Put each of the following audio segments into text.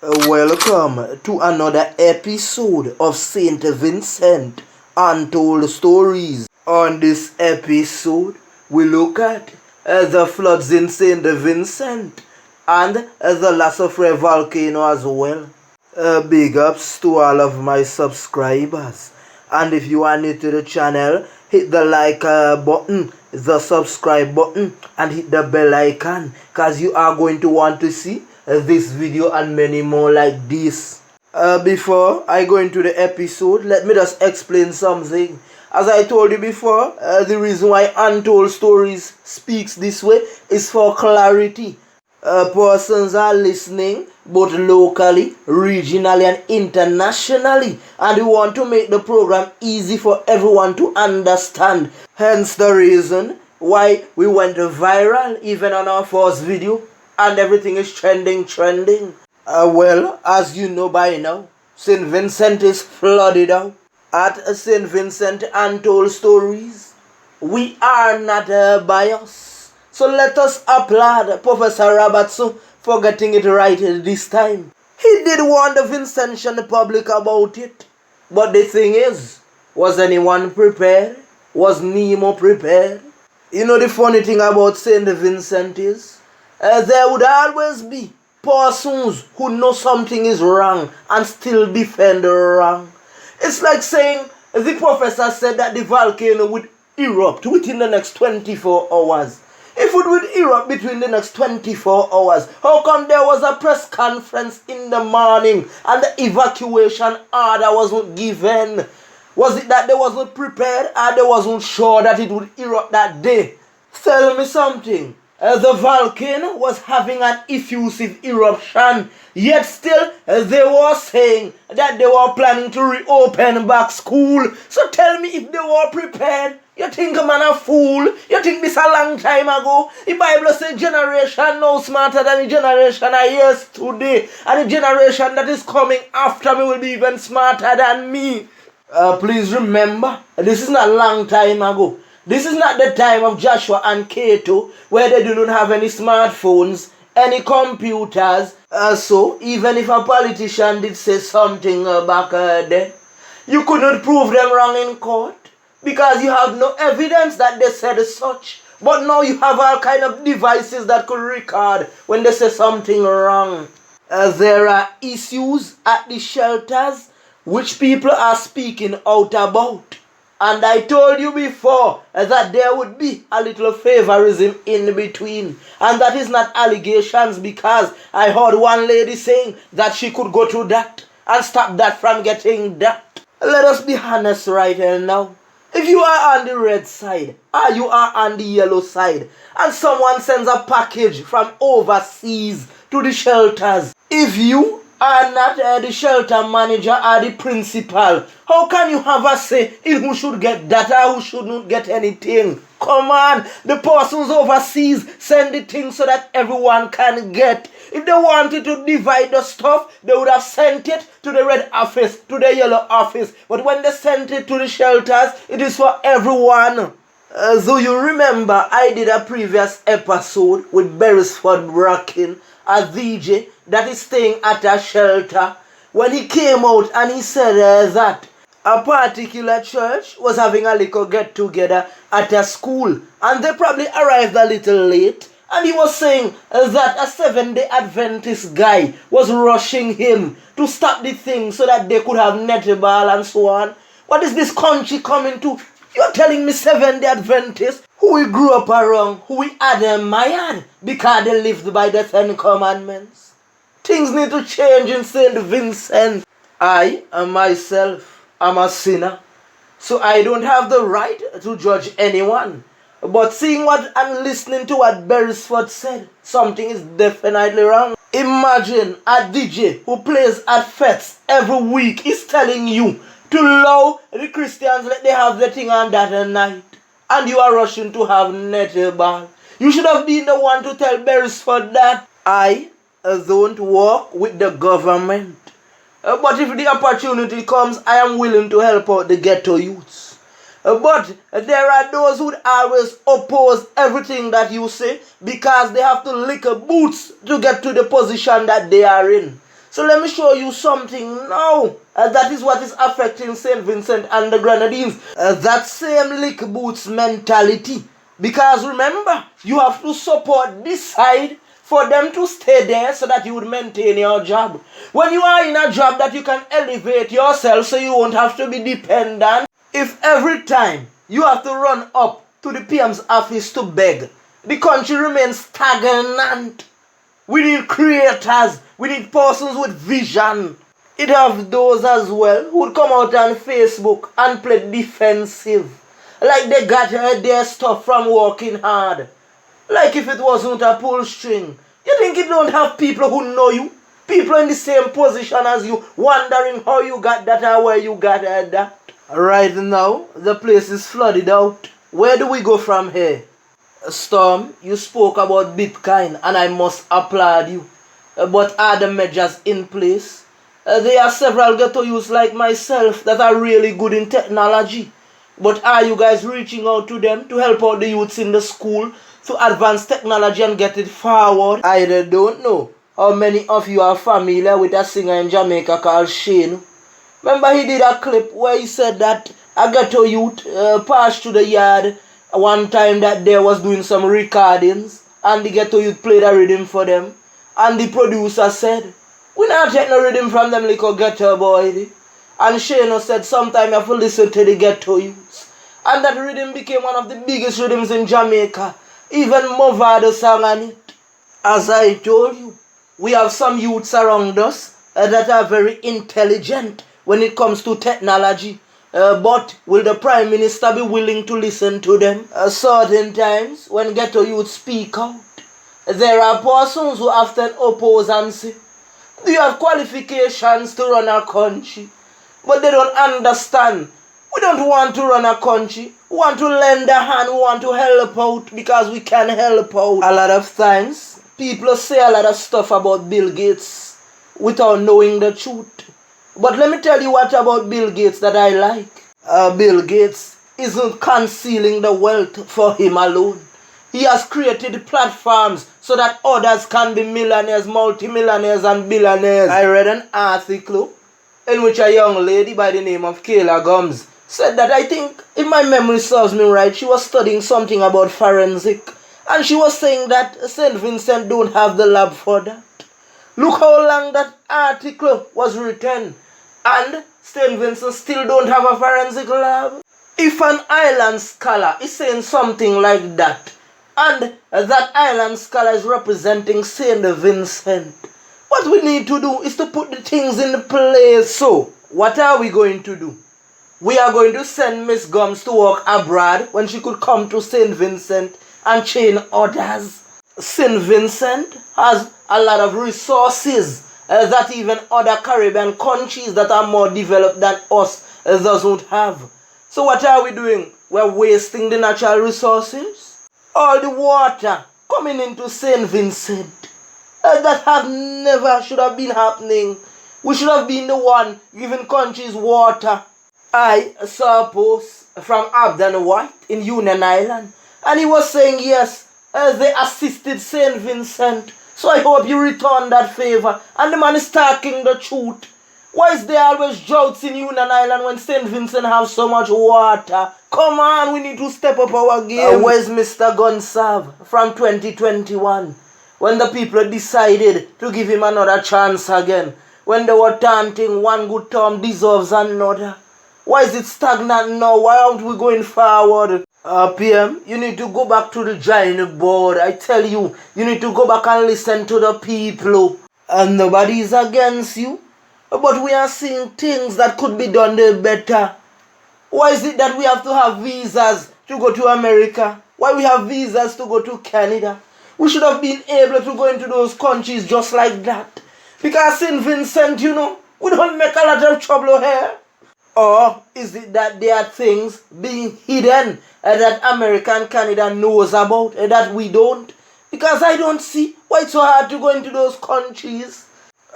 Welcome to another episode of Saint Vincent Untold Stories. On this episode, we look at the floods in Saint Vincent and the La Soufriere volcano as well. Big ups to all of my subscribers. And if you are new to the channel, hit the like button, the subscribe button, and hit the bell icon, because you are going to want to see this video and many more like this. Before I go into the episode, let me just explain something. As I told you before, the reason why Untold Stories speaks this way is for clarity. Persons are listening both locally, regionally, and internationally, and we want to make the program easy for everyone to understand. Hence the reason why we went viral even on our first video, and everything is trending. Well, as you know by now, St. Vincent is flooded out. At St. Vincent Untold Stories, we are not biased. So let us applaud Professor Robertson for getting it right this time. He did warn the Vincentian public about it. But the thing is, was anyone prepared? Was Nemo prepared? You know the funny thing about St. Vincent is, there would always be persons who know something is wrong and still defend the wrong. It's like saying the professor said that the volcano would erupt within the next 24 hours. If it would erupt between the next 24 hours, how come there was a press conference in the morning and the evacuation order wasn't given? Was it that they wasn't prepared or they wasn't sure that it would erupt that day? Tell me something. The volcano was having an effusive eruption, yet still they were saying that they were planning to reopen back school. So tell me, if they were prepared, you think a man a fool? You think this a long time ago? The Bible says generation now smarter than the generation I yesterday, and the generation that is coming after me will be even smarter than me. Please remember, this is not a long time ago. This is not the time of Joshua and Cato, where they do not have any smartphones, any computers. So even if a politician did say something back then, you could not prove them wrong in court, because you have no evidence that they said such. But now you have all kind of devices that could record when they say something wrong. There are issues at the shelters which people are speaking out about. And I told you before that there would be a little favorism in between. And that is not allegations, because I heard one lady saying that she could go to that and stop that from getting that. Let us be honest right now. If you are on the red side or you are on the yellow side and someone sends a package from overseas to the shelters, if you are not the shelter manager or the principal, how can you have a say in who should get that or who should not get anything? Come on, the persons overseas send the things so that everyone can get. If they wanted to divide the stuff, they would have sent it to the red office, to the yellow office. But when they sent it to the shelters, it is for everyone. So you remember I did a previous episode with Beresford Bracken, a DJ that is staying at a shelter, when he came out and he said that a particular church was having a little get-together at a school, and they probably arrived a little late, and he was saying that a Seventh-day Adventist guy was rushing him to stop the thing so that they could have netball and so on. What is this country coming to? You're telling me Seventh-day Adventists, who we grew up around, who we admired because they lived by the 10 Commandments? Things need to change in St. Vincent. I myself am a sinner, so I don't have the right to judge anyone. But seeing what and listening to what Beresford said, something is definitely wrong. Imagine a DJ who plays at fests every week is telling you to allow the Christians let they have the thing on that night, and you are rushing to have netball. You should have been the one to tell Beresford that. I don't work with the government, but if the opportunity comes, I am willing to help out the ghetto youths. But there are those who always oppose everything that you say because they have to lick boots to get to the position that they are in. So let me show you something now. That is what is affecting St. Vincent and the Grenadines. That same lick boots mentality. Because remember, you have to support this side for them to stay there so that you would maintain your job. When you are in a job that you can elevate yourself so you won't have to be dependent. If every time you have to run up to the PM's office to beg, the country remains stagnant. We need creators. We need persons with vision. It have those as well who would come out on Facebook and play defensive. Like they got their stuff from working hard. Like if it wasn't a pull string. You think you don't have people who know you? People in the same position as you, wondering how you got that or where you got that. Right now, the place is flooded out. Where do we go from here? Storm, you spoke about Bitcoin and I must applaud you. But are the measures in place? There are several ghetto youths like myself that are really good in technology. But are you guys reaching out to them to help out the youths in the school to advance technology and get it forward? I don't know how many of you are familiar with a singer in Jamaica called Shane. Remember he did a clip where he said that a ghetto youth passed through the yard one time that they was doing some recordings and the ghetto youth played a rhythm for them and the producer said, we not take no rhythm from them little ghetto boy. And Shane said sometime you have to listen to the ghetto youths. And that rhythm became one of the biggest rhythms in Jamaica. Even Movado sang on it. As I told you, we have some youths around us that are very intelligent when it comes to technology. But will the Prime Minister be willing to listen to them? Certain times, when ghetto youth speak out, there are persons who often oppose and say, do you have qualifications to run a country? But they don't understand. We don't want to run a country. We want to lend a hand. We want to help out because we can help out. A lot of times, people say a lot of stuff about Bill Gates without knowing the truth. But let me tell you what about Bill Gates that I like. Bill Gates isn't concealing the wealth for him alone. He has created platforms so that others can be millionaires, multimillionaires and billionaires. I read an article in which a young lady by the name of Kayla Gums said that, I think, if my memory serves me right, she was studying something about forensic. And she was saying that St. Vincent don't have the lab for that. Look how long that article was written. And St. Vincent still don't have a forensic lab. If an island scholar is saying something like that, and that island scholar is representing St. Vincent, what we need to do is to put the things in place. So, what are we going to do? We are going to send Miss Gums to work abroad when she could come to St. Vincent and train others. St. Vincent has a lot of resources that even other Caribbean countries that are more developed than us doesn't have. So what are we doing? We're wasting the natural resources. All the water coming into St. Vincent that have never should have been happening. We should have been the one giving countries water. I saw a post from Abdan White in Union Island, and he was saying yes, they assisted St. Vincent. So I hope you return that favor. And the man is talking the truth. Why is there always droughts in Union Island when St. Vincent have so much water? Come on, we need to step up our game. Where's Mr. Gonsav from 2021? When the people decided to give him another chance again. When they were chanting one good term deserves another. Why is it stagnant now? Why aren't we going forward? PM, you need to go back to the giant board. I tell you, you need to go back and listen to the people. And nobody is against you. But we are seeing things that could be done better. Why is it that we have to have visas to go to America? Why we have visas to go to Canada? We should have been able to go into those countries just like that. Because St. Vincent, you know, we don't make a lot of trouble here. Or is it that there are things being hidden that America and Canada knows about that we don't? Because I don't see why it's so hard to go into those countries.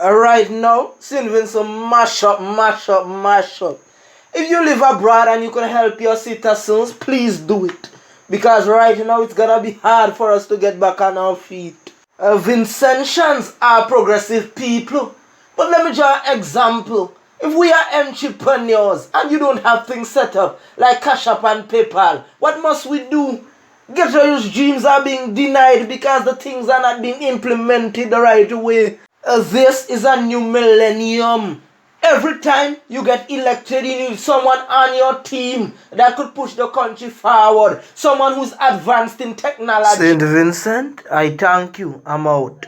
Right now, St. Vincent, mash up, mash up, mash up. If you live abroad and you can help your citizens, please do it. Because right now it's gonna be hard for us to get back on our feet. Vincentians are progressive people. But let me draw an example. If we are entrepreneurs and you don't have things set up like Cash App and PayPal, what must we do? Get those dreams are being denied because the things are not being implemented the right way. This is a new millennium. Every time you get elected, you need someone on your team that could push the country forward. Someone who's advanced in technology. St. Vincent, I thank you. I'm out.